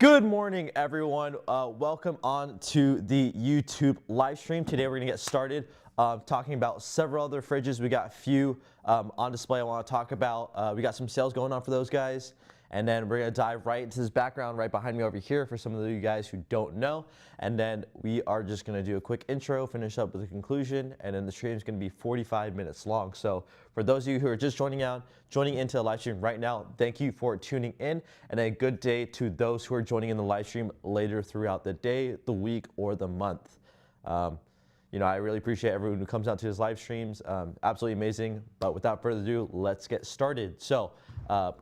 Good morning, everyone. Welcome on to the YouTube live stream. Today we're going to get started talking about several other fridges. We got a few on display I want to talk about. We got some sales going on for those guys. And then we're going to dive right into this background right behind me over here for some of you guys who don't know. And then we are just going to do a quick intro, finish up with a conclusion, and then the stream is going to be 45 minutes long. So for those of you who are just joining into the live stream right now, thank you for tuning in, and a good day to those who are joining in the live stream later throughout the day, the week, or the month. I really appreciate everyone who comes out to his live streams. Absolutely amazing. But without further ado, let's get started. So,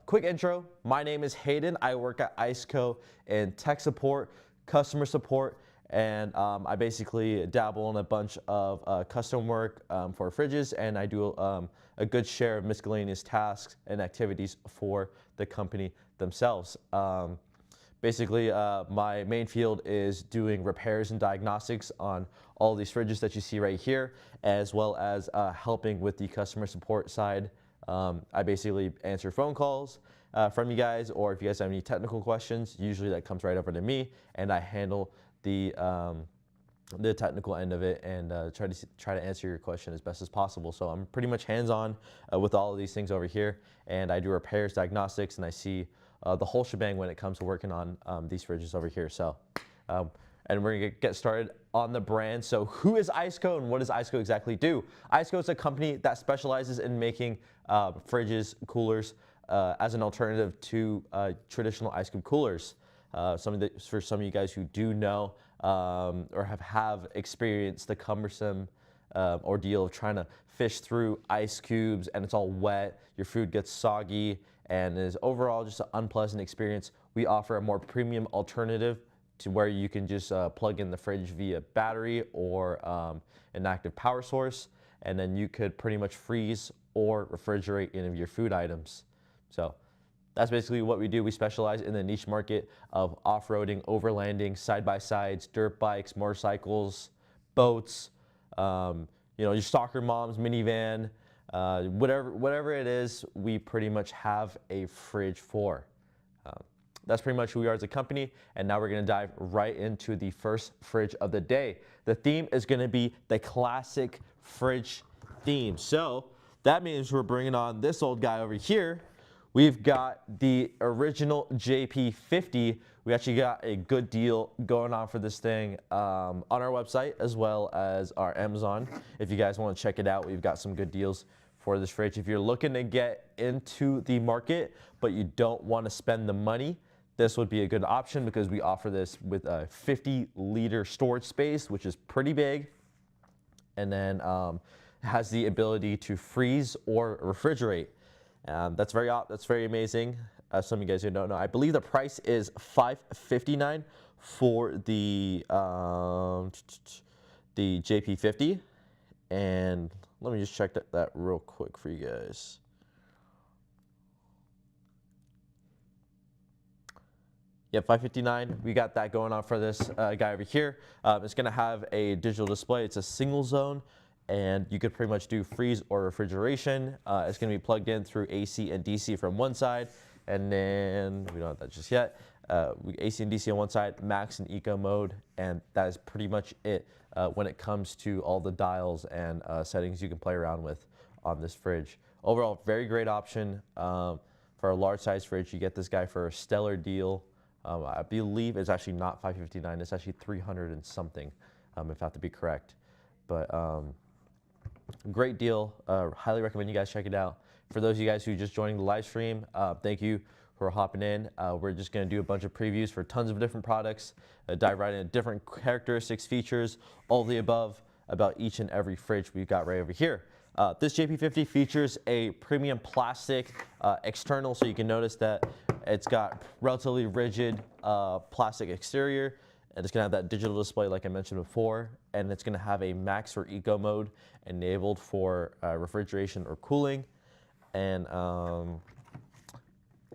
quick intro. My name is Hayden. I work at ICECO in tech support, customer support, and I basically dabble in a bunch of custom work for fridges, and I do a good share of miscellaneous tasks and activities for the company themselves. Basically, my main field is doing repairs and diagnostics on all these fridges that you see right here, as well as helping with the customer support side. I basically answer phone calls from you guys, or if you guys have any technical questions, usually that comes right over to me, and I handle the technical end of it and try to answer your question as best as possible. So I'm pretty much hands-on with all of these things over here, and I do repairs, diagnostics, and I see the whole shebang when it comes to working on these fridges over here. So, and we're gonna get started on the brand. So who is ICECO and what does ICECO exactly do? ICECO is a company that specializes in making fridges, coolers as an alternative to traditional ice cube coolers. For some of you guys who do know or have experienced the cumbersome ordeal of trying to fish through ice cubes, and it's all wet, your food gets soggy, and is overall just an unpleasant experience, we offer a more premium alternative to where you can just plug in the fridge via battery or an active power source, and then you could pretty much freeze or refrigerate any of your food items. So that's basically what we do. We specialize in the niche market of off-roading, overlanding, side-by-sides, dirt bikes, motorcycles, boats, your soccer mom's minivan, whatever it is, we pretty much have a fridge for. That's pretty much who we are as a company, and now we're going to dive right into the first fridge of the day. The theme is going to be the classic fridge theme. So that means we're bringing on this old guy over here. We've got the original JP50. We actually got a good deal going on for this thing on our website as well as our Amazon. If you guys want to check it out, we've got some good deals for this fridge. If you're looking to get into the market but you don't want to spend the money, this would be a good option because we offer this with a 50-liter storage space, which is pretty big, and then has the ability to freeze or refrigerate. That's very amazing. Some of you guys who don't know, I believe the price is $559 for the JP50, and let me just check that real quick for you guys. Yeah, $559. We got that going on for this guy over here. It's going to have a digital display. It's a single zone, and you could pretty much do freeze or refrigeration. It's going to be plugged in through AC and DC from one side, and then we don't have that just yet. AC and DC on one side, max and eco mode, and that is pretty much it when it comes to all the dials and settings you can play around with on this fridge. Overall, very great option for a large size fridge. You get this guy for a stellar deal. I believe it's actually not $559. It's actually $300 and something, if I have to be correct. But great deal. Highly recommend you guys check it out. For those of you guys who are just joining the live stream, thank you for hopping in. We're just going to do a bunch of previews for tons of different products, dive right into different characteristics, features, all of the above about each and every fridge we've got right over here. This JP50 features a premium plastic external, so you can notice that it's got relatively rigid plastic exterior, and it's going to have that digital display like I mentioned before, and it's going to have a max or eco mode enabled for refrigeration or cooling, and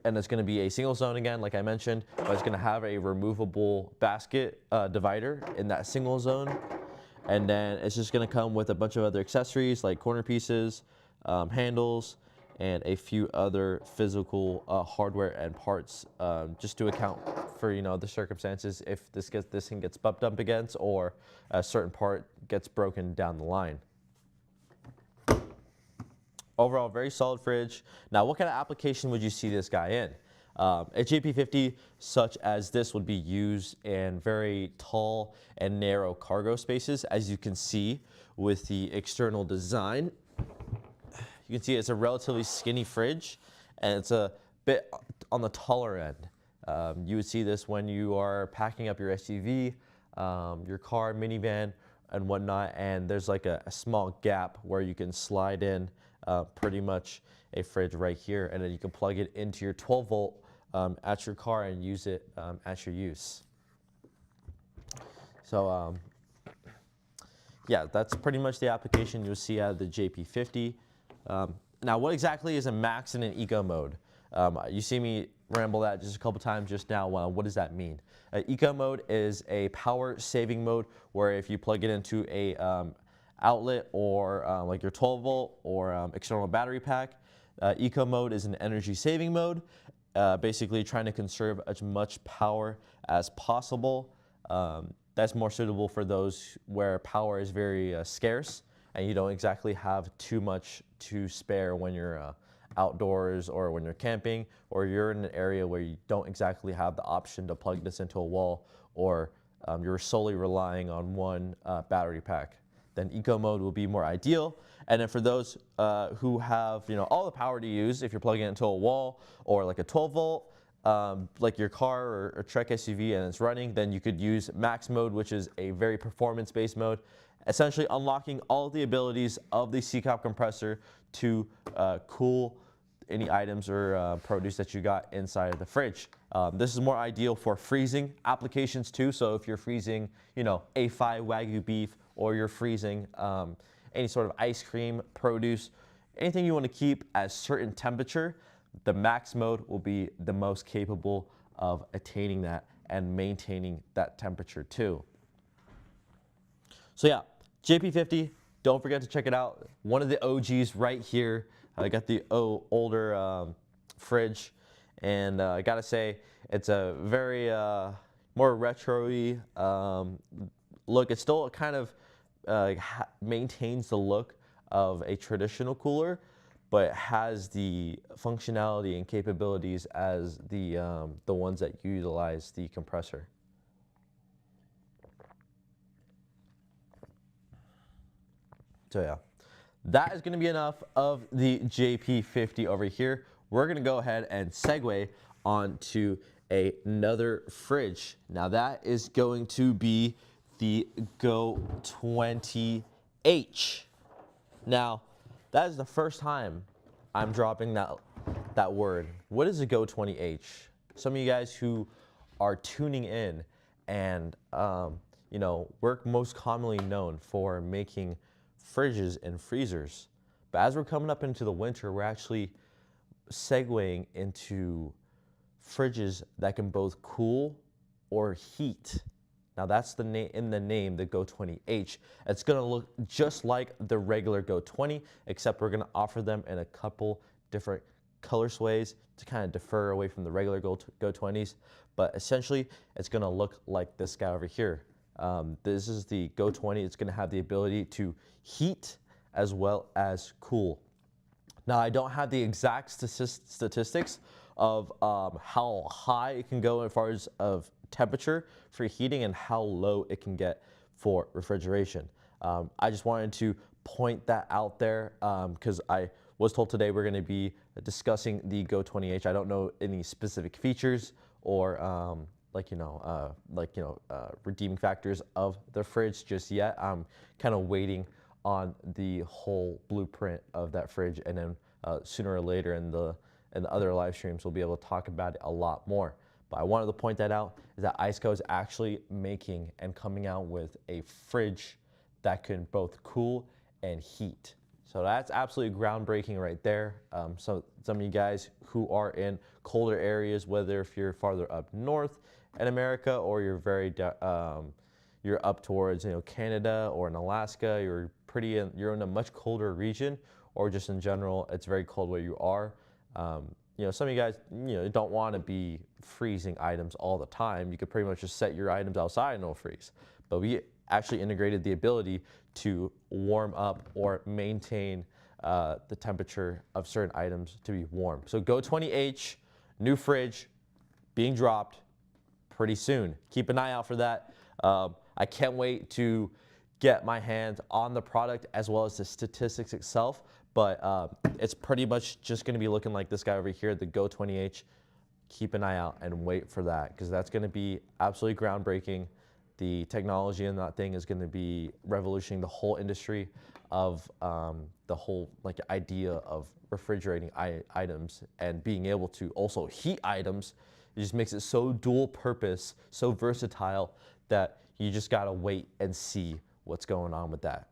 it's going to be a single zone again like I mentioned, but it's going to have a removable basket divider in that single zone. And then it's just going to come with a bunch of other accessories like corner pieces, handles, and a few other physical hardware and parts, just to account for, you know, the circumstances if this thing gets bumped up against, or a certain part gets broken down the line. Overall, very solid fridge. Now, what kind of application would you see this guy in? A JP50 such as this would be used in very tall and narrow cargo spaces, as you can see with the external design. You can see it's a relatively skinny fridge, and it's a bit on the taller end. You would see this when you are packing up your SUV, your car, minivan, and whatnot, and there's like a small gap where you can slide in pretty much a fridge right here, and then you can plug it into your 12-volt at your car and use it at your use. So yeah, that's pretty much the application you'll see out of the JP50. Now, what exactly is a max and an eco mode? You see me ramble that just a couple times just now. Well, what does that mean? Eco mode is a power saving mode where if you plug it into a outlet or like your 12-volt or external battery pack, eco mode is an energy saving mode, basically trying to conserve as much power as possible. That's more suitable for those where power is very scarce and you don't exactly have too much to spare when you're outdoors or when you're camping, or you're in an area where you don't exactly have the option to plug this into a wall, or you're solely relying on one battery pack. Then eco mode will be more ideal. And then for those who have, you know, all the power to use, if you're plugging it into a wall or like a 12-volt, like your car or Trek SUV, and it's running, then you could use max mode, which is a very performance-based mode, essentially unlocking all the abilities of the ICECO compressor to cool any items or produce that you got inside of the fridge. This is more ideal for freezing applications too. So if you're freezing, you know, A5 Wagyu beef, or you're freezing any sort of ice cream, produce, anything you want to keep at a certain temperature, the max mode will be the most capable of attaining that and maintaining that temperature too. So yeah, JP50, don't forget to check it out. One of the OGs right here. I got the older fridge, and I gotta say, it's a very more retro-y look. It still kind of maintains the look of a traditional cooler, but has the functionality and capabilities as the ones that utilize the compressor. So yeah, that is going to be enough of the JP50 over here. We're going to go ahead and segue onto another fridge. Now that is going to be the Go 20H. Now, that is the first time I'm dropping that word. What is a Go 20H? Some of you guys who are tuning in and you know, we're most commonly known for making fridges and freezers. But as we're coming up into the winter, we're actually segueing into fridges that can both cool or heat. Now that's the name in the name, the Go 20H. It's gonna look just like the regular Go 20, except we're gonna offer them in a couple different color sways to kind of defer away from the regular Go 20s. But essentially, it's gonna look like this guy over here. This is the Go 20. It's gonna have the ability to heat as well as cool. Now, I don't have the exact statistics of how high it can go as far as of temperature for heating and how low it can get for refrigeration. I just wanted to point that out there because I was told today we're going to be discussing the Go 20H. I don't know any specific features or redeeming factors of the fridge just yet. I'm kind of waiting on the whole blueprint of that fridge, and then sooner or later in the other live streams we'll be able to talk about it a lot more. But I wanted to point that out, is that ICECO is actually making and coming out with a fridge that can both cool and heat. So that's absolutely groundbreaking right there. So some of you guys who are in colder areas, whether if you're farther up north in America or you're you're up towards Canada or in Alaska, you're in a much colder region, or just in general, it's very cold where you are. Some of you guys, don't want to be freezing items all the time. You could pretty much just set your items outside and it'll freeze. But we actually integrated the ability to warm up or maintain the temperature of certain items to be warm. So Go20H, new fridge, being dropped pretty soon. Keep an eye out for that. I can't wait to get my hands on the product as well as the statistics itself. But it's pretty much just going to be looking like this guy over here, the Go20H. Keep an eye out and wait for that, because that's going to be absolutely groundbreaking. The technology in that thing is going to be revolutioning the whole industry of the whole idea of refrigerating items and being able to also heat items. It just makes it so dual purpose, so versatile, that you just got to wait and see what's going on with that.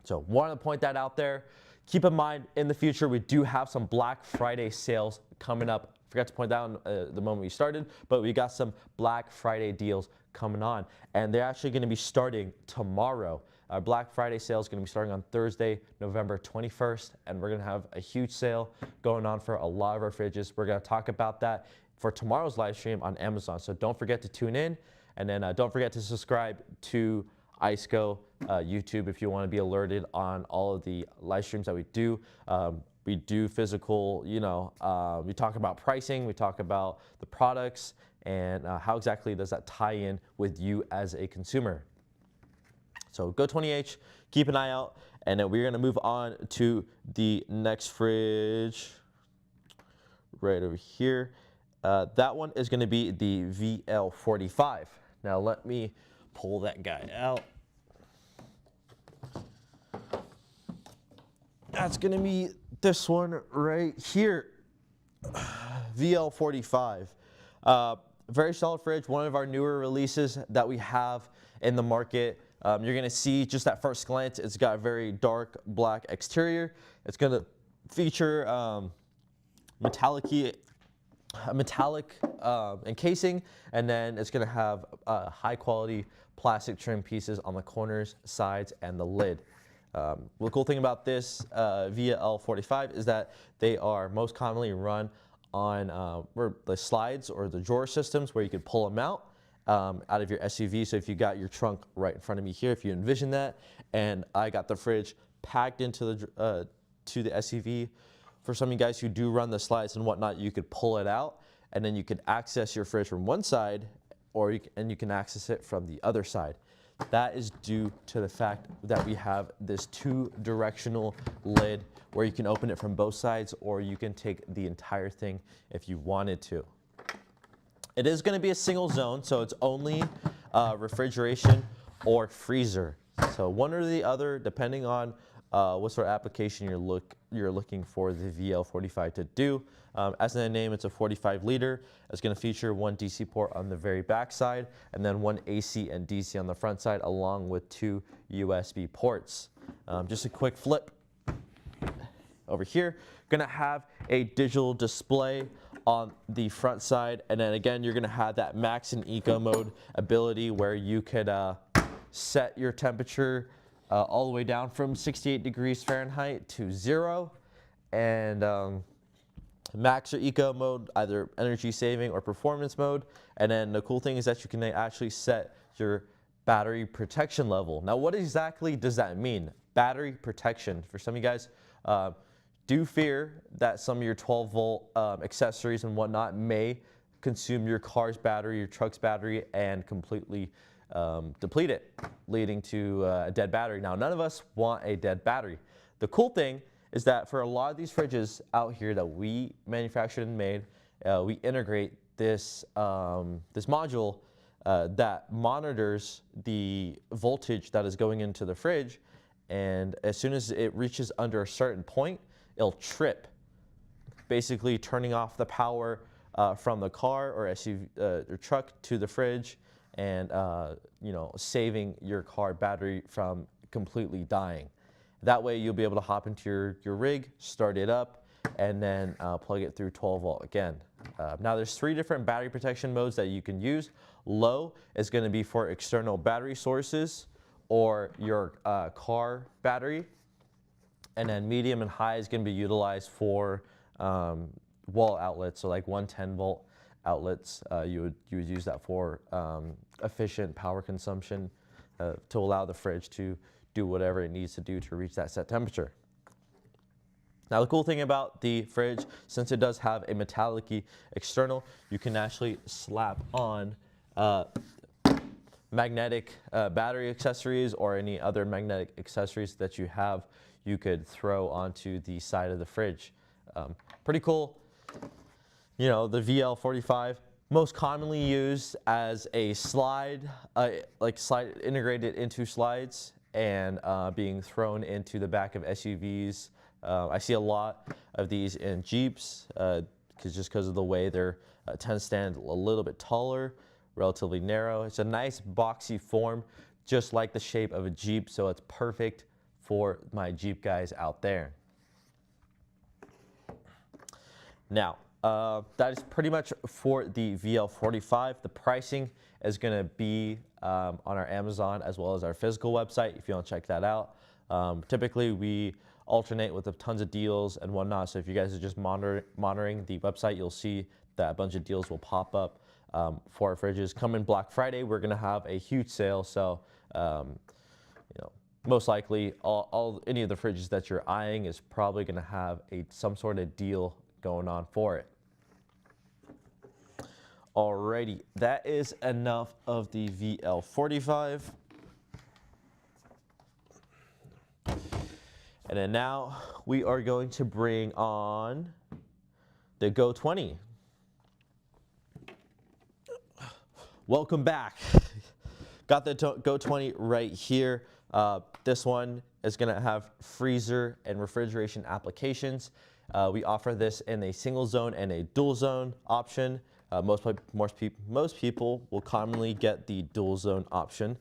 So wanted to point that out there. Keep in mind, in the future, we do have some Black Friday sales coming up. Forgot to point that out the moment we started, but we got some Black Friday deals coming on, and they're actually going to be starting tomorrow. Our Black Friday sale is going to be starting on Thursday, November 21st, and we're going to have a huge sale going on for a lot of our fridges. We're going to talk about that for tomorrow's live stream on Amazon, so don't forget to tune in, and then don't forget to subscribe to ICECO YouTube if you want to be alerted on all of the live streams that we do. We do physical, we talk about pricing, we talk about the products, and how exactly does that tie in with you as a consumer. So Go20H, keep an eye out, and then we're going to move on to the next fridge right over here. That one is going to be the VL45. Now let me pull that guy out. That's going to be this one right here, VL45. Very solid fridge, one of our newer releases that we have in the market. You're going to see just at first glance, it's got a very dark black exterior. It's going to feature metallic encasing, and then it's going to have high quality plastic trim pieces on the corners, sides, and the lid. The cool thing about this VL45 is that they are most commonly run on the slides or the drawer systems where you could pull them out of your SUV. So if you got your trunk right in front of me here, if you envision that, and I got the fridge packed into the SUV. For some of you guys who do run the slides and whatnot, you could pull it out, and then you could access your fridge from one side, and you can access it from the other side. That is due to the fact that we have this two-directional lid where you can open it from both sides, or you can take the entire thing if you wanted to. It is going to be a single zone, so it's only refrigeration or freezer. So one or the other, depending on what sort of application you're looking for the VL45 to do. As in the name, it's a 45 liter. It's going to feature one DC port on the very back side, and then one AC and DC on the front side, along with two USB ports. Just a quick flip over here. Going to have a digital display on the front side, and then again, you're going to have that max and eco mode ability where you could set your temperature all the way down from 68 degrees Fahrenheit to 0, and max or eco mode, either energy saving or performance mode. And then the cool thing is that you can actually set your battery protection level. Now, what exactly does that mean? Battery protection. For some of you guys, do fear that some of your 12-volt accessories and whatnot may consume your car's battery, your truck's battery, and completely deplete it, leading to a dead battery. Now, none of us want a dead battery. The cool thing is that for a lot of these fridges out here that we manufactured and made, we integrate this, this module that monitors the voltage that is going into the fridge, and as soon as it reaches under a certain point, it'll trip, basically turning off the power from the car or SUV or truck to the fridge, and saving your car battery from completely dying. That way you'll be able to hop into your rig, start it up, and then plug it through 12 volt again. Now there's 3 different battery protection modes that you can use. Low is going to be for external battery sources or your car battery. And then medium and high is going to be utilized for wall outlets, so like 110-volt outlets. You would use that for efficient power consumption to allow the fridge to do whatever it needs to do to reach that set temperature. Now the cool thing about the fridge, since it does have a metallic-y external, you can actually slap on magnetic battery accessories or any other magnetic accessories that you have, you could throw onto the side of the fridge. Pretty cool. You know, the VL45, most commonly used as a slide, slide integrated into slides and being thrown into the back of SUVs. I see a lot of these in Jeeps just because of the way they're tend to stand a little bit taller, relatively narrow. It's a nice boxy form, just like the shape of a Jeep, so it's perfect for my Jeep guys out there. Now, that is pretty much for the VL45. The pricing is going to be on our Amazon as well as our physical website if you want to check that out. Typically, we alternate with tons of deals and whatnot, so if you guys are just monitoring the website, you'll see that a bunch of deals will pop up for our fridges. Coming Black Friday, we're going to have a huge sale, so you know, most likely any of the fridges that you're eyeing is probably going to have some sort of deal going on for it. Alrighty, that is enough of the VL45. And then now we are going to bring on the Go 20. Welcome back. Got the Go 20 right here. This one is going to have freezer and refrigeration applications. We offer this in a single zone and a dual zone option. Most people will commonly get the dual zone option,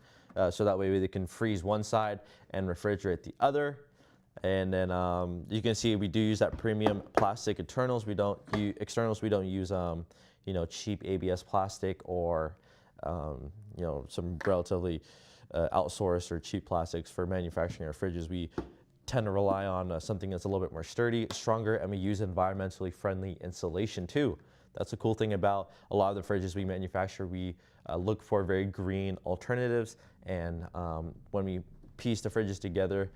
so that way they can freeze one side and refrigerate the other. And then you can see we do use that premium plastic internals. We don't use externals. We don't use you know, cheap ABS plastic or you know, some relatively outsourced or cheap plastics for manufacturing our fridges. We tend to rely on something that's a little bit more sturdy, stronger, and we use environmentally friendly insulation too. That's the cool thing about a lot of the fridges we manufacture. We look for very green alternatives, and when we piece the fridges together,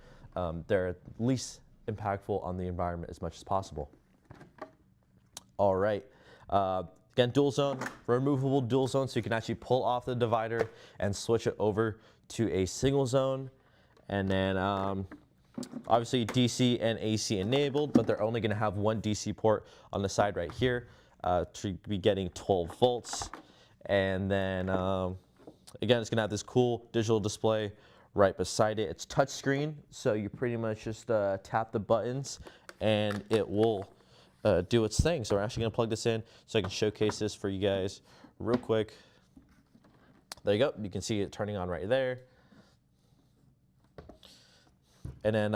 they're at least impactful on the environment as much as possible. All right. Again, dual zone, removable dual zone, so you can actually pull off the divider and switch it over to a single zone. And then obviously DC and AC enabled, but they're only going to have one DC port on the side right here to be getting 12 volts. And then again, it's going to have this cool digital display right beside it. It's touchscreen, so you pretty much just tap the buttons and it will do its thing. So we're actually going to plug this in so I can showcase this for you guys real quick. There you go. You can see it turning on right there. And then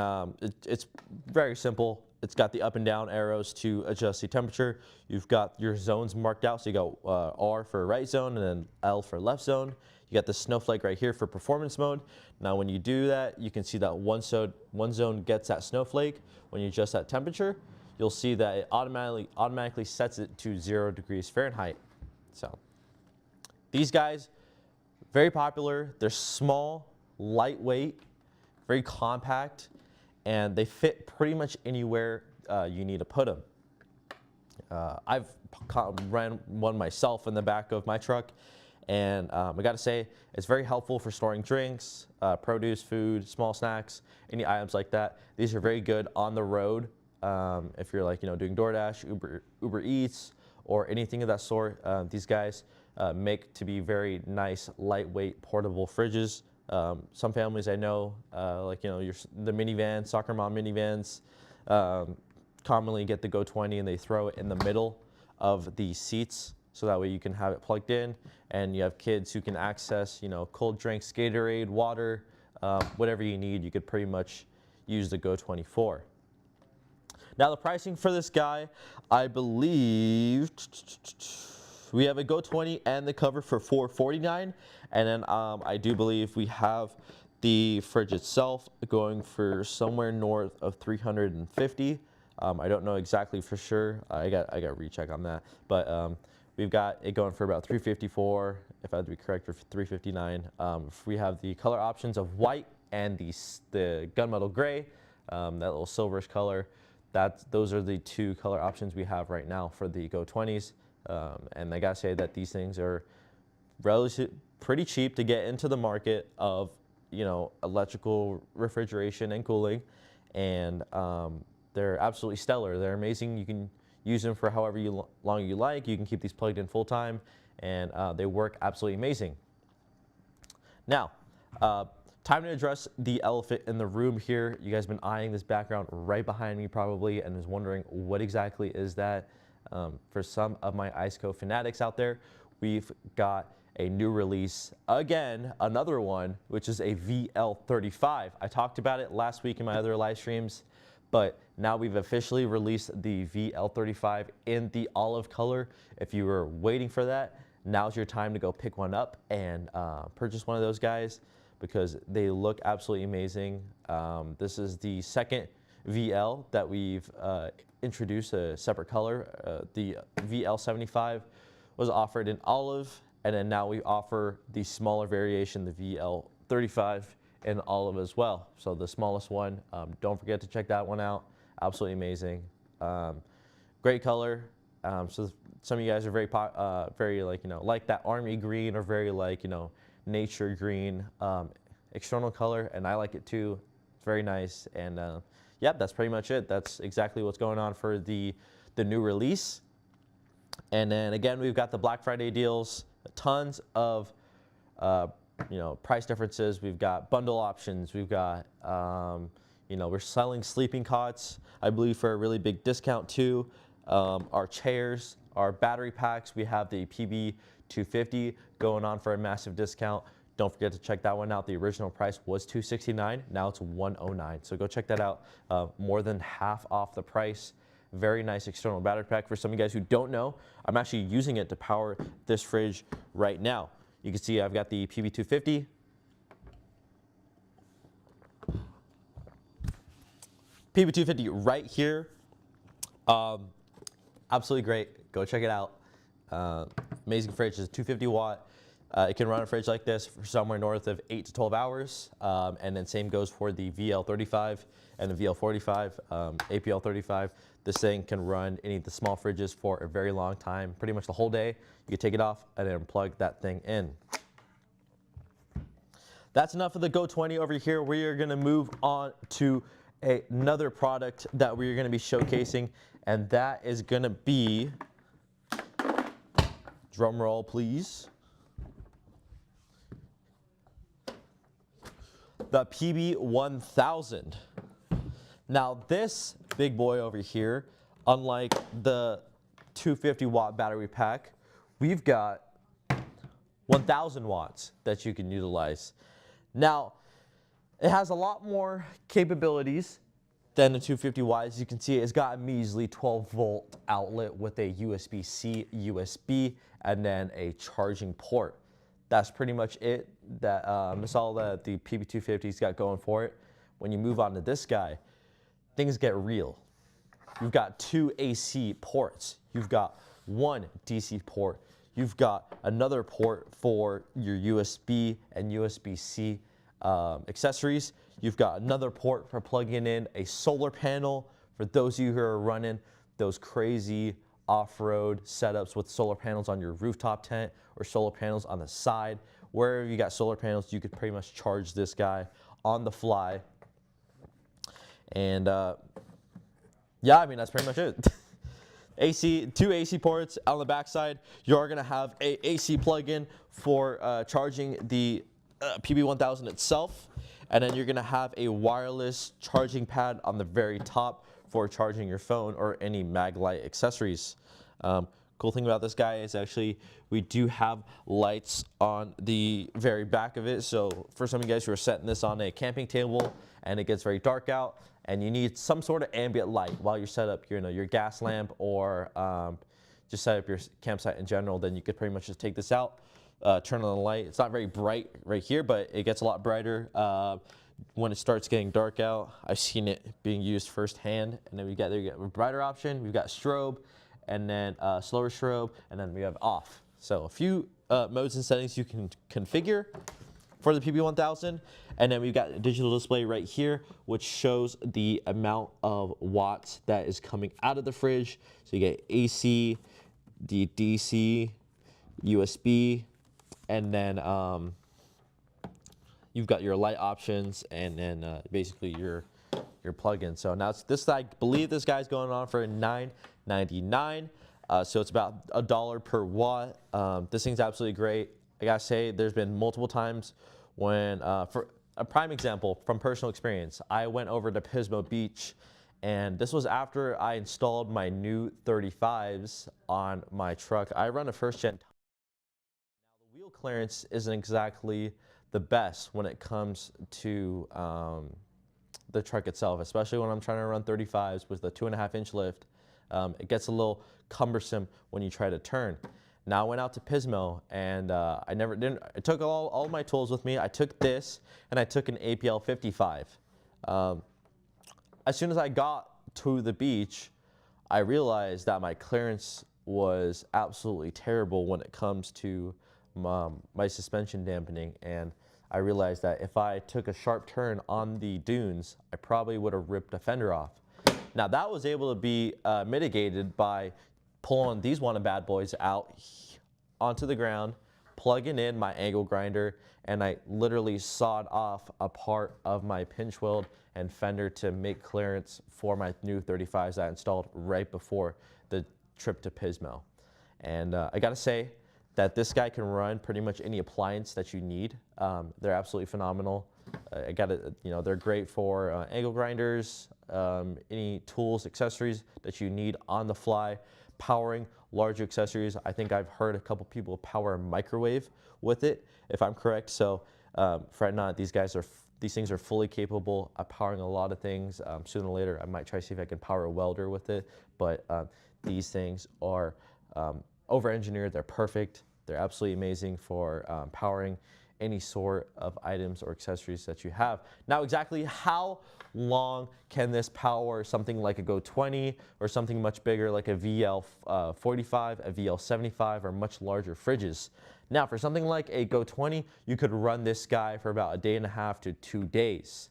it's very simple. It's got the up and down arrows to adjust the temperature. You've got your zones marked out. So you go R for right zone and then L for left zone. You got the snowflake right here for performance mode. Now when you do that, you can see that one zone gets that snowflake. When you adjust that temperature, you'll see that it automatically sets it to 0 degrees Fahrenheit. So these guys, very popular. They're small, lightweight, very compact, and they fit pretty much anywhere you need to put them. I've ran one myself in the back of my truck, and I gotta say, it's very helpful for storing drinks, produce, food, small snacks, any items like that. These are very good on the road. If you're like, you know, doing DoorDash, Uber Eats, or anything of that sort, these guys make to be very nice, lightweight, portable fridges. Some families I know, like, you know, the minivans, soccer mom minivans, commonly get the Go 20 and they throw it in the middle of the seats, so that way you can have it plugged in, and you have kids who can access, you know, cold drinks, Gatorade, water, whatever you need, you could pretty much use the Go 24. Now the pricing for this guy, I believe we have a Go 20 and the cover for $449, and then I do believe we have The fridge itself going for somewhere north of 350. I don't know exactly for sure. I got recheck on that, but we've got it going for about 354. If I have to be correct, for 359. We have the color options of white and the gunmetal gray, that little silverish color. Those are the two color options we have right now for the Go 20s. And I gotta say that these things are relatively pretty cheap to get into the market of, you know, electrical refrigeration and cooling, and they're absolutely stellar. They're amazing. You can use them for however long you like. You can keep these plugged in full time, and they work absolutely amazing. Now, time to address the elephant in the room here. You guys have been eyeing this background right behind me probably and is wondering what exactly is that. For some of my ICECO fanatics out there, we've got a new release, again, another one, which is a VL35. I talked about it last week in my other live streams, but now we've officially released the VL35 in the olive color. If you were waiting for that, now's your time to go pick one up and purchase one of those guys, because they look absolutely amazing. This is the second VL that we've introduced a separate color. The VL75 was offered in olive, and then now we offer the smaller variation, the VL35 in olive as well. So the smallest one, don't forget to check that one out. Absolutely amazing. Great color. So some of you guys are very like, you know, like that army green, or very like, you know, nature green external color, and I like it too. It's very nice. And yeah, that's pretty much it. That's exactly what's going on for the new release. And then again, we've got the Black Friday deals, tons of you know, price differences. We've got bundle options. We've got you know, we're selling sleeping cots, I believe, for a really big discount too. Our chairs, our battery packs, we have the PB250 going on for a massive discount. Don't forget to check that one out. The original price was $269. Now it's $109. So go check that out. More than half off the price. Very nice external battery pack. For some of you guys who don't know, I'm actually using it to power this fridge right now. You can see I've got the PB250. PB250 right here. Absolutely great. Go check it out. Amazing fridge. It's a 250 watt. It can run a fridge like this for somewhere north of 8 to 12 hours. And then same goes for the VL35 and the VL45, APL35. This thing can run any of the small fridges for a very long time, pretty much the whole day. You can take it off and then plug that thing in. That's enough of the Go 20 over here. We are gonna move on to another product that we're gonna be showcasing, and that is gonna be, drum roll please, the PB1000. Now this big boy over here, unlike the 250 watt battery pack, we've got 1000 watts that you can utilize. Now, it has a lot more capabilities than the 250 watt. As you can see, it's got a measly 12 volt outlet with a USB-C, USB, and then a charging port. That's pretty much it. That's all that the PB250's got going for it. When you move on to this guy, things get real. You've got 2 AC ports. You've got 1 DC port. You've got another port for your USB and USB-C accessories. You've got another port for plugging in a solar panel for those of you who are running those crazy off-road setups with solar panels on your rooftop tent or solar panels on the side. Wherever you got solar panels, you could pretty much charge this guy on the fly. And yeah, I mean, that's pretty much it. 2 AC ports on the backside. You are gonna have a AC plug-in for charging the PB1000 itself. And then you're gonna have a wireless charging pad on the very top for charging your phone or any mag light accessories. Cool thing about this guy is actually we do have lights on the very back of it. So for some of you guys who are setting this on a camping table and it gets very dark out and you need some sort of ambient light while you set up your gas lamp or just set up your campsite in general, then you could pretty much just take this out, turn on the light. It's not very bright right here, but it gets a lot brighter when it starts getting dark out. I've seen it being used firsthand. And then there you get a brighter option. We've got strobe, and then slower strobe, and then we have off. So a few modes and settings you can configure for the PB1000. And then we've got a digital display right here, which shows the amount of watts that is coming out of the fridge. So you get AC, the DC, USB, and then you've got your light options, and then basically your plug-in. So now I believe this guy's going on for $9.99. So it's about $1 per watt. This thing's absolutely great. I gotta say, there's been multiple times when, for a prime example from personal experience, I went over to Pismo Beach, and this was after I installed my new 35s on my truck. I run a first-gen. Now, the wheel clearance isn't exactly the best when it comes to the truck itself, especially when I'm trying to run 35s with a 2.5-inch lift. It gets a little cumbersome when you try to turn. Now I went out to Pismo, and I took all my tools with me. I took this, and I took an APL 55. As soon as I got to the beach, I realized that my clearance was absolutely terrible when it comes to my suspension dampening, and I realized that if I took a sharp turn on the dunes, I probably would have ripped a fender off. Now that was able to be mitigated by pulling these bad boys out onto the ground, plugging in my angle grinder, and I literally sawed off a part of my pinch weld and fender to make clearance for my new 35s that I installed right before the trip to Pismo. And I gotta say that this guy can run pretty much any appliance that you need. They're absolutely phenomenal. They're great for angle grinders, any tools, accessories that you need on the fly, powering larger accessories. I think I've heard a couple people power a microwave with it, if I'm correct. So fret not, these things are fully capable of powering a lot of things. Sooner or later, I might try to see if I can power a welder with it, but these things are over-engineered. They're perfect. They're absolutely amazing for powering any sort of items or accessories that you have. Now, exactly how long can this power something like a Go 20 or something much bigger like a VL 45, a VL 75, or much larger fridges? Now, for something like a Go 20, you could run this guy for about 1.5 to 2 days.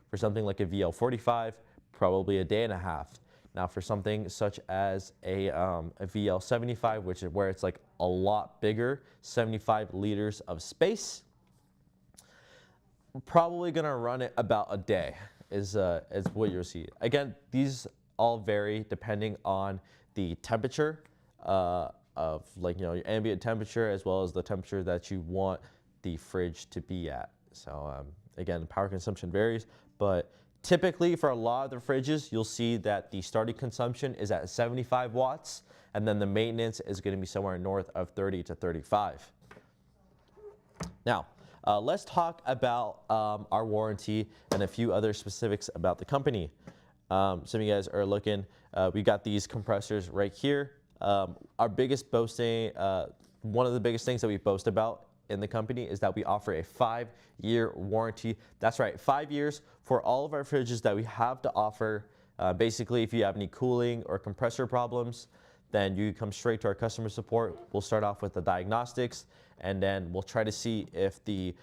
For something like a VL 45, probably 1.5 days. Now, for something such as a VL 75, which is where it's like a lot bigger, 75 liters of space, probably gonna run it about a day is what you'll see. Again, these all vary depending on the temperature of your ambient temperature, as well as the temperature that you want the fridge to be at. So again, power consumption varies, but typically for a lot of the fridges, you'll see that the starting consumption is at 75 watts, and then the maintenance is gonna be somewhere north of 30 to 35. Now, let's talk about our warranty and a few other specifics about the company. Some of you guys are looking, we got these compressors right here. Our biggest boasting, one of the biggest things that we boast about in the company is that we offer a 5-year warranty. That's right, 5 years for all of our fridges that we have to offer. Basically, if you have any cooling or compressor problems, then you come straight to our customer support. We'll start off with the diagnostics, and then we'll try to see if the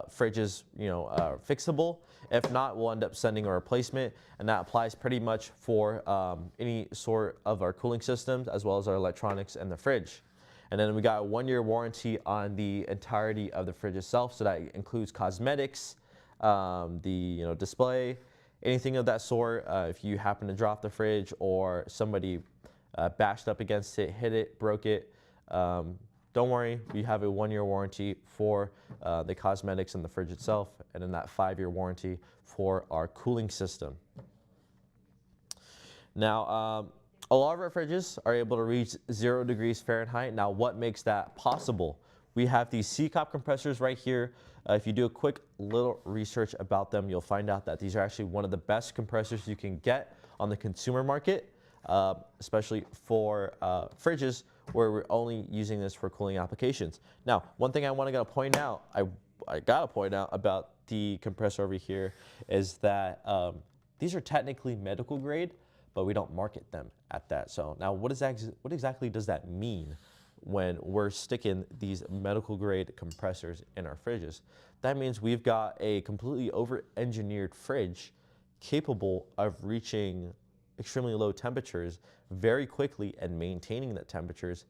fridge is fixable. If not, we'll end up sending a replacement, and that applies pretty much for any sort of our cooling systems, as well as our electronics and the fridge. And then we got a 1-year warranty on the entirety of the fridge itself, so that includes cosmetics, the display, anything of that sort. If you happen to drop the fridge or somebody bashed up against it, hit it, broke it, don't worry, we have a 1-year warranty for the cosmetics in the fridge itself, and then that 5-year warranty for our cooling system. Now, a lot of our fridges are able to reach 0 degrees Fahrenheit. Now, what makes that possible? We have these CCOP compressors right here. If you do a quick little research about them, you'll find out that these are actually one of the best compressors you can get on the consumer market, especially for fridges where we're only using this for cooling applications. Now, one thing I want to point out, I gotta point out about the compressor over here is that these are technically medical grade, but we don't market them at that. So now what exactly does that mean when we're sticking these medical grade compressors in our fridges? That means we've got a completely over-engineered fridge capable of reaching extremely low temperatures very quickly and maintaining that temperatures,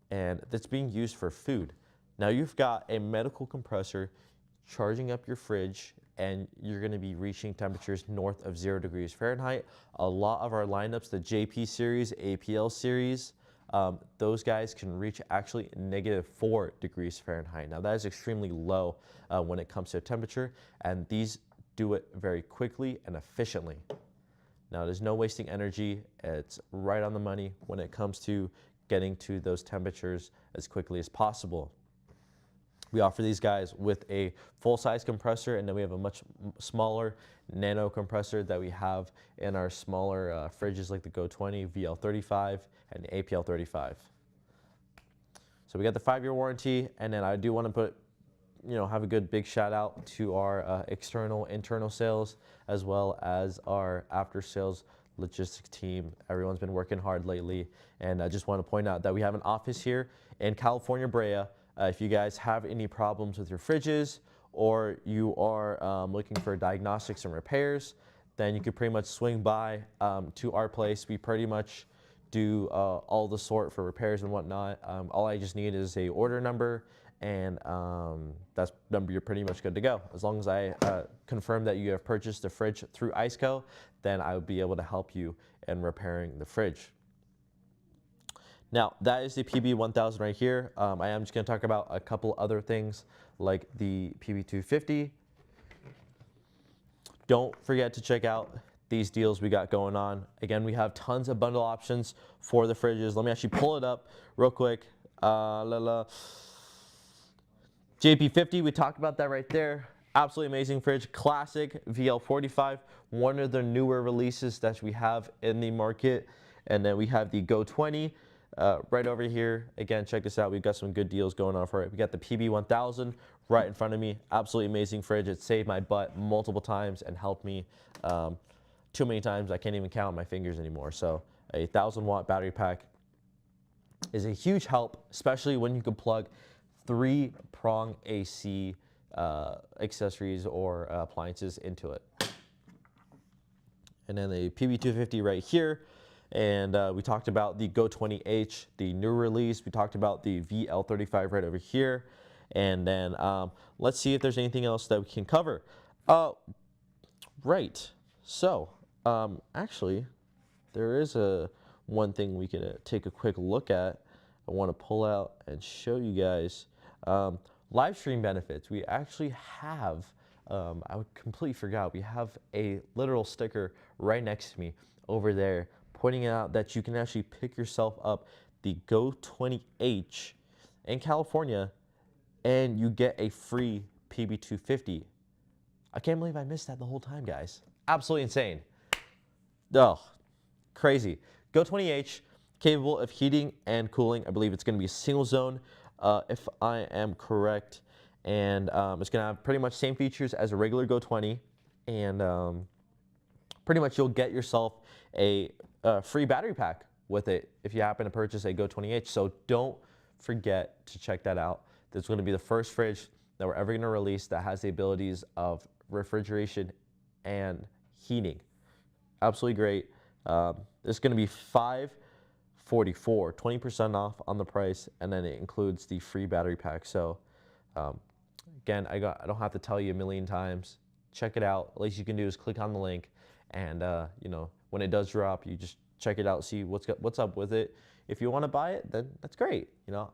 and that's being used for food. Now you've got a medical compressor charging up your fridge, and you're going to be reaching temperatures north of 0 degrees Fahrenheit. A lot of our lineups, the JP series, APL series, those guys can reach actually -4 degrees Fahrenheit. Now that is extremely low when it comes to temperature, and these do it very quickly and efficiently. Now there's no wasting energy. It's right on the money when it comes to getting to those temperatures as quickly as possible. We offer these guys with a full-size compressor, and then we have a much smaller nano compressor that we have in our smaller fridges like the Go20, VL35, and the APL35. So we got the 5-year warranty, and then I do want to put, have a good big shout out to our internal sales, as well as our after-sales logistics team. Everyone's been working hard lately, and I just want to point out that we have an office here in California, Brea. If you guys have any problems with your fridges, or you are looking for diagnostics and repairs, then you could pretty much swing by to our place. We pretty much do all the sort for repairs and whatnot. All I just need is a order number, and that's number, you're pretty much good to go. As long as I confirm that you have purchased the fridge through ICECO, then I would be able to help you in repairing the fridge. Now, that is the PB1000 right here. I am just going to talk about a couple other things like the PB250. Don't forget to check out these deals we got going on. Again, we have tons of bundle options for the fridges. Let me actually pull it up real quick. JP50, we talked about that right there. Absolutely amazing fridge. Classic VL45, one of the newer releases that we have in the market. And then we have the Go20. Right over here, again, check this out. We've got some good deals going on for it. We got the PB1000 right in front of me. Absolutely amazing fridge. It saved my butt multiple times and helped me too many times. I can't even count my fingers anymore. So a 1,000-watt battery pack is a huge help, especially when you can plug 3-prong AC accessories or appliances into it. And then the PB250 right here. And we talked about the Go20H, the new release. We talked about the VL35 right over here. And then let's see if there's anything else that we can cover. Right. So actually, there is one thing we can take a quick look at. I want to pull out and show you guys live stream benefits. We actually have, I completely forgot, we have a literal sticker right next to me over there, pointing out that you can actually pick yourself up the Go20H in California, and you get a free PB250. I can't believe I missed that the whole time, guys. Absolutely insane. Oh, crazy. Go20H, capable of heating and cooling. I believe it's going to be a single zone, if I am correct. And it's going to have pretty much same features as a regular Go20. And pretty much you'll get yourself a free battery pack with it if you happen to purchase a Go20H. So don't forget to check that out. This is going to be the first fridge that we're ever going to release that has the abilities of refrigeration and heating. Absolutely great. It's going to be $544, 20% off on the price, and then it includes the free battery pack. So again, I don't have to tell you a million times. Check it out. At least you can do is click on the link, and when it does drop, you just check it out, see what's up with it. If you want to buy it, then that's great.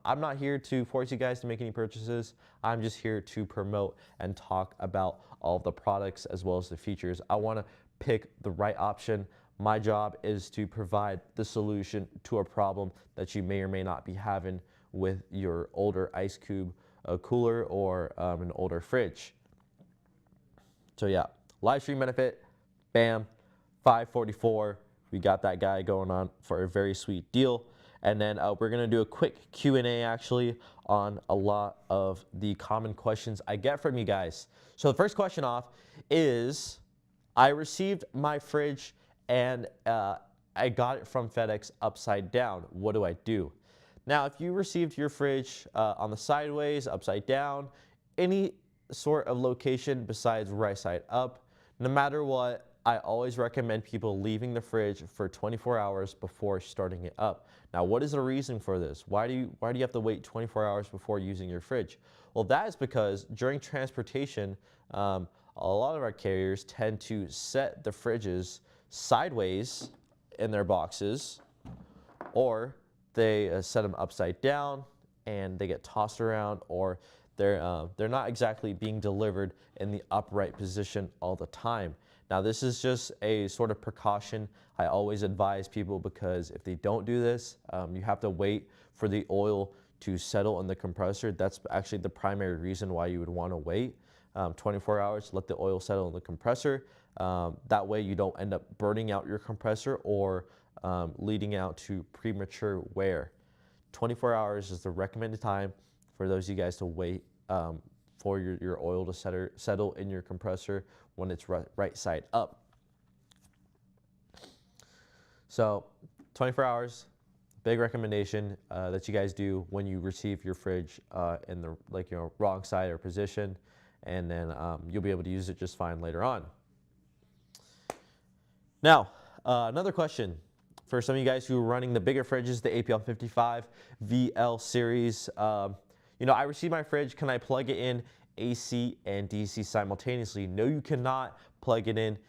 I'm not here to force you guys to make any purchases. I'm just here to promote and talk about all of the products as well as the features. I want to pick the right option. My job is to provide the solution to a problem that you may or may not be having with your older ice cube cooler or an older fridge. So yeah, live stream benefit, bam, $544. We got that guy going on for a very sweet deal. And then we're gonna do a quick Q&A actually on a lot of the common questions I get from you guys. So the first question off is, I received my fridge and I got it from FedEx upside down. What do I do? Now, if you received your fridge on the sideways, upside down, any sort of location besides right side up, no matter what, I always recommend people leaving the fridge for 24 hours before starting it up. Now, what is the reason for this? Why do you have to wait 24 hours before using your fridge? Well, that is because during transportation, a lot of our carriers tend to set the fridges sideways in their boxes, or they set them upside down and they get tossed around, or they're not exactly being delivered in the upright position all the time. Now, this is just a sort of precaution I always advise people, because if they don't do this, you have to wait for the oil to settle in the compressor. That's actually the primary reason why you would want to wait 24 hours, let the oil settle in the compressor. That way you don't end up burning out your compressor or leading out to premature wear. 24 hours is the recommended time for those of you guys to wait for your oil to settle in your compressor when it's right side up. So 24 hours, big recommendation that you guys do when you receive your fridge in the wrong side or position, and then you'll be able to use it just fine later on. Now, another question for some of you guys who are running the bigger fridges, the APL 55 VL series. I received my fridge. Can I plug it in AC and DC simultaneously? No, you cannot plug it in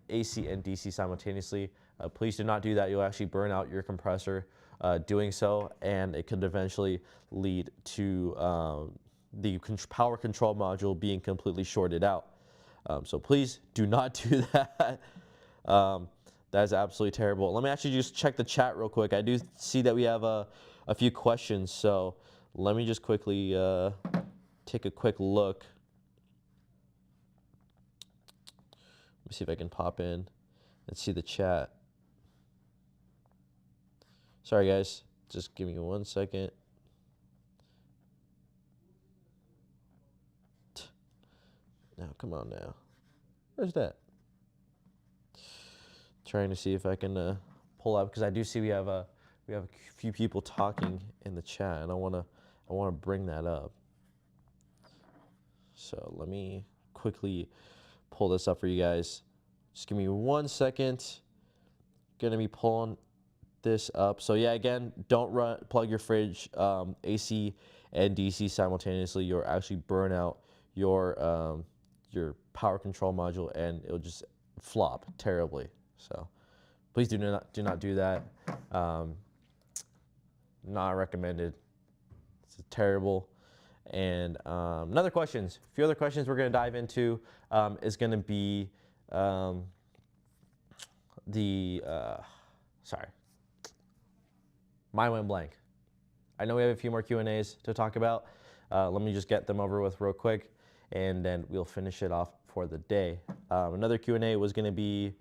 AC and DC simultaneously. Please do not do that. You'll actually burn out your compressor doing so, and it could eventually lead to the power control module being completely shorted out. So please do not do that. That is absolutely terrible. Let me actually just check the chat real quick. I do see that we have a few questions, so let me just quickly take a quick look. Let me see if I can pop in and see the chat. Sorry guys, just give me 1 second. Now, come on now. Where's that? Trying to see if I can pull up, because I do see we have a few people talking in the chat, and I wanna bring that up. So let me quickly pull this up for you guys. Just give me 1 second. Gonna be pulling this up. So yeah, again, don't plug your fridge AC and DC simultaneously. You'll actually burn out your power control module, and it'll just flop terribly. So please do not do that. Not recommended. It's terrible. And another questions. A few other questions we're going to dive into is going to be sorry, mine went blank. I know we have a few more Q&As to talk about. Let me just get them over with real quick, and then we'll finish it off for the day. Another Q&A was going to be,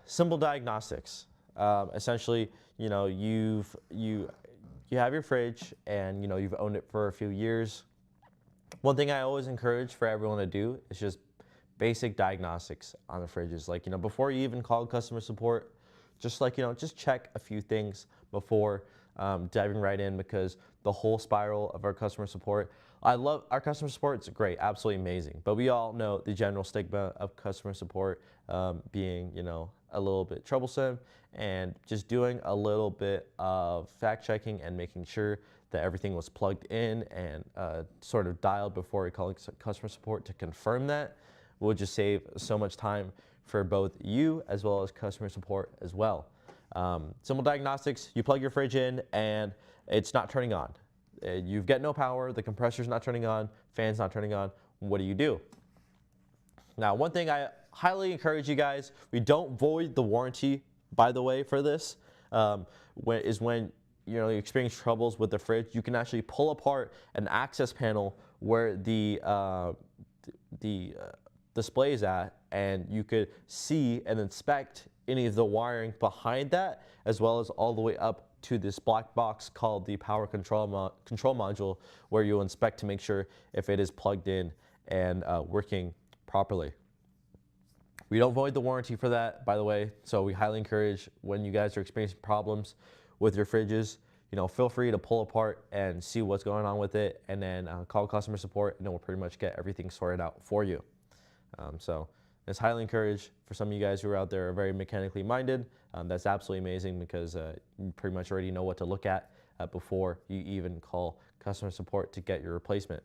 simple diagnostics. Essentially, you have your fridge, and you've owned it for a few years. One thing I always encourage for everyone to do is just basic diagnostics on the fridges. Like, before you even call customer support, just just check a few things before diving right in, because the whole spiral of our customer support, I love our customer support. It's great, absolutely amazing. But we all know the general stigma of customer support being, a little bit troublesome, and just doing a little bit of fact checking and making sure that everything was plugged in and sort of dialed before we call customer support to confirm that will just save so much time for both you as well as customer support as well. Simple diagnostics: you plug your fridge in and it's not turning on. You've got no power, the compressor's not turning on, fan's not turning on. What do you do? Now, one thing I highly encourage you guys, we don't void the warranty, by the way, for this, when you experience troubles with the fridge. You can actually pull apart an access panel where the display is at, and you could see and inspect any of the wiring behind that, as well as all the way up to this black box called the power control module, where you'll inspect to make sure if it is plugged in and working properly. We don't void the warranty for that, by the way, so we highly encourage when you guys are experiencing problems with your fridges, feel free to pull apart and see what's going on with it, and then call customer support, and then we'll pretty much get everything sorted out for you. So it's highly encouraged for some of you guys who are out there are very mechanically minded. That's absolutely amazing, because you pretty much already know what to look at before you even call customer support to get your replacement.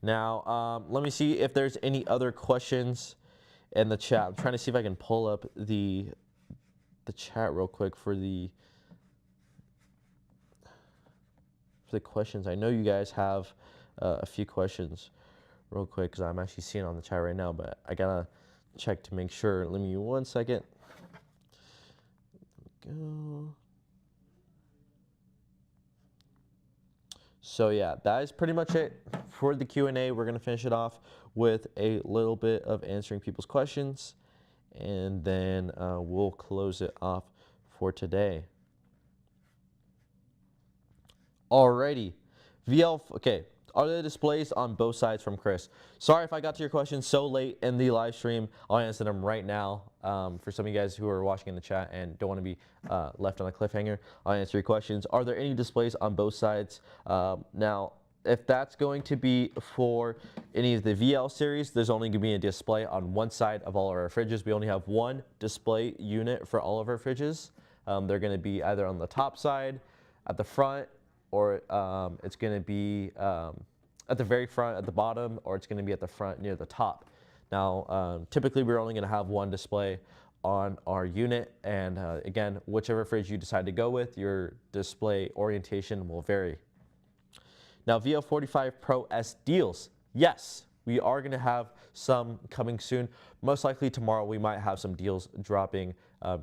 Now, let me see if there's any other questions in the chat. I'm trying to see if I can pull up the chat real quick for the questions. I know you guys have a few questions real quick, because I'm actually seeing it on the chat right now, but I gotta check to make sure. Let me 1 second. There we go. So yeah, that is pretty much it for the Q&A. We're gonna finish it off with a little bit of answering people's questions, and then we'll close it off for today. Alrighty, okay. Are the displays on both sides from Chris? Sorry if I got to your question so late in the live stream. I'll answer them right now. For some of you guys who are watching in the chat and don't want to be left on a cliffhanger, I'll answer your questions. Are there any displays on both sides? Now, if that's going to be for any of the VL series, there's only going to be a display on one side of all of our fridges. We only have one display unit for all of our fridges. They're going to be either on the top side, at the front, or it's going to be at the very front at the bottom, or it's going to be at the front near the top. Now, typically we're only going to have one display on our unit, and again, whichever fridge you decide to go with, your display orientation will vary. Now, VL45 Pro S deals. Yes, we are going to have some coming soon. Most likely tomorrow we might have some deals dropping,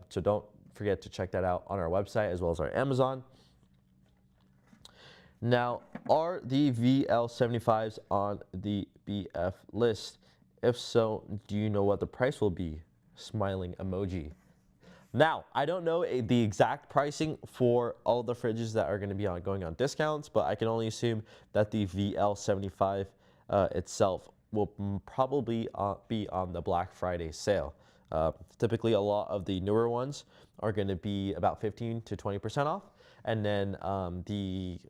so don't forget to check that out on our website as well as our Amazon. Now, are the VL75s on the BF list? If so, do you know what the price will be? Smiling emoji. Now, I don't know the exact pricing for all the fridges that are going to be going on discounts, but I can only assume that the VL75 itself will probably be on the Black Friday sale. Typically, a lot of the newer ones are going to be about 15 to 20% off, and then the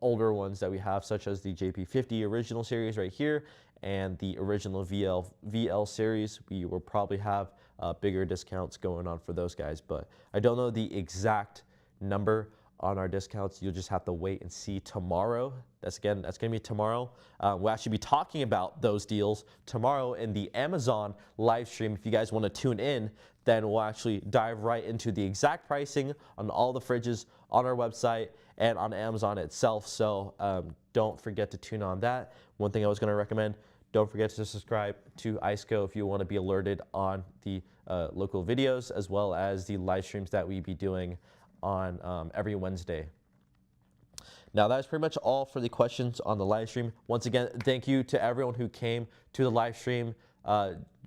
older ones that we have, such as the JP50 original series right here and the original VL series, we will probably have bigger discounts going on for those guys, but I don't know the exact number on our discounts. You'll just have to wait and see tomorrow. That's going to be tomorrow. We'll actually be talking about those deals tomorrow in the Amazon live stream. If you guys want to tune in, then we'll actually dive right into the exact pricing on all the fridges on our website and on Amazon itself. So don't forget to tune on that. One thing I was going to recommend, don't forget to subscribe to ICECO if you want to be alerted on the local videos, as well as the live streams that we be doing on every Wednesday. Now, that's pretty much all for the questions on the live stream. Once again, thank you to everyone who came to the live stream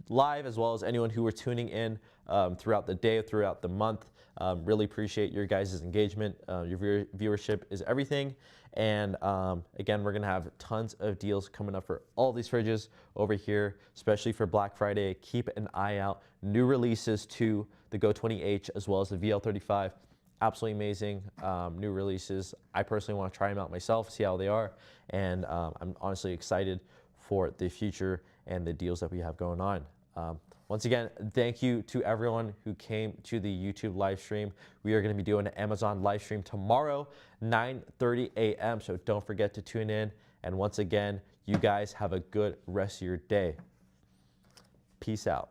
live, as well as anyone who were tuning in throughout the day, throughout the month. Really appreciate your guys' engagement. Your viewership is everything. And again, we're going to have tons of deals coming up for all these fridges over here, especially for Black Friday. Keep an eye out. New releases to the Go20H as well as the VL35. Absolutely amazing new releases. I personally want to try them out myself, see how they are. And I'm honestly excited for the future and the deals that we have going on. Once again, thank you to everyone who came to the YouTube live stream. We are going to be doing an Amazon live stream tomorrow, 9:30 a.m. So don't forget to tune in. And once again, you guys have a good rest of your day. Peace out.